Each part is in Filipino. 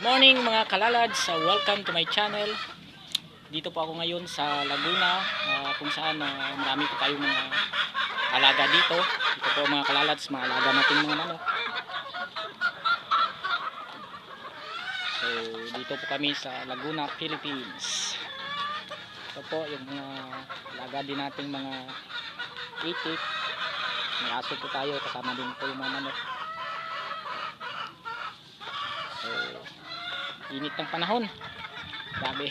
Morning mga kalalads, welcome to my channel. Dito po ako ngayon sa Laguna, kung saan marami po tayong mga alaga dito. Dito po mga kalalads, mga alaga nating mga manok. So dito po kami sa Laguna, Philippines. Ito po yung mga alaga din nating mga itik. May aso po tayo, kasama din po yung mga manok. So init ng panahon, grabe.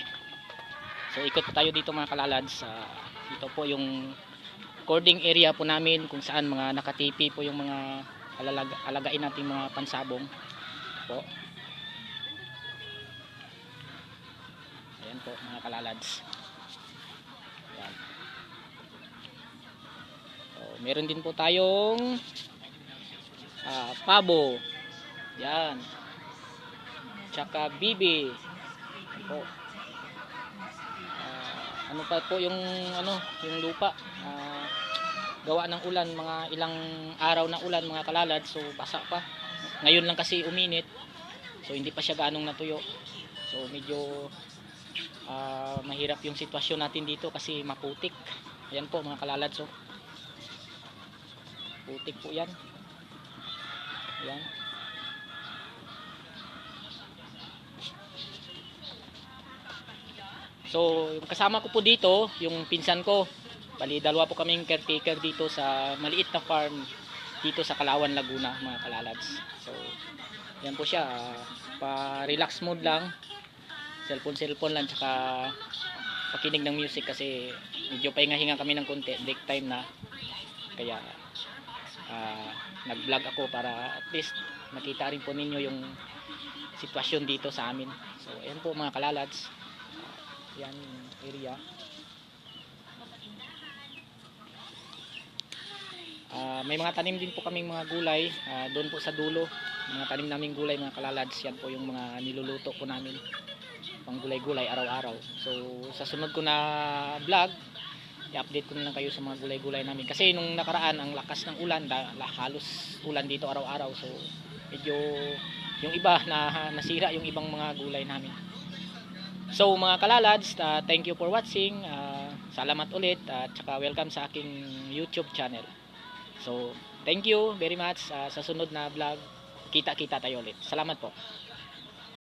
So ikot po tayo dito mga kalalads. Dito po yung recording area po namin, kung saan mga nakatipi po yung mga alagain nating mga pansabong po. Ayan po mga kalalads. Ayan. So, meron din po tayong pabo. Yan. Tsaka bibi. Po. Ano pa po yung yung lupa. Gawa ng ulan, mga ilang araw na ulan mga kalalad, so basa pa. Ngayon lang kasi uminit. So hindi pa siya gaanong natuyo. So medyo mahirap yung sitwasyon natin dito kasi maputik. Ayan po mga kalalad, so putik po 'yan. Ayan. So, yung kasama ko po dito, yung pinsan ko. Bali, dalawa po kaming caretaker dito sa maliit na farm dito sa Kalawan, Laguna, mga kalalads. So, yan po siya. Pa-relax mode lang. Cellphone lang, tsaka pakinig ng music kasi medyo pahinga-hinga kami ng konti. Break time na. Kaya, nag-vlog ako para at least makita rin po ninyo yung sitwasyon dito sa amin. So, ayan po mga kalalads. Yan yung area. May mga tanim din po kaming mga gulay doon po sa dulo. Mga tanim naming gulay mga kalalads. Yan po yung mga niluluto po namin, pang gulay-gulay araw-araw. So sa sunod ko na vlog, i-update ko na lang kayo sa mga gulay-gulay namin. Kasi nung nakaraan ang lakas ng ulan, halos ulan dito araw-araw. So medyo yung iba na nasira yung ibang mga gulay namin. So mga kalalads, thank you for watching. Salamat ulit at saka welcome sa aking YouTube channel. So thank you very much. Sa sunod na vlog, kita-kita tayo ulit. Salamat po.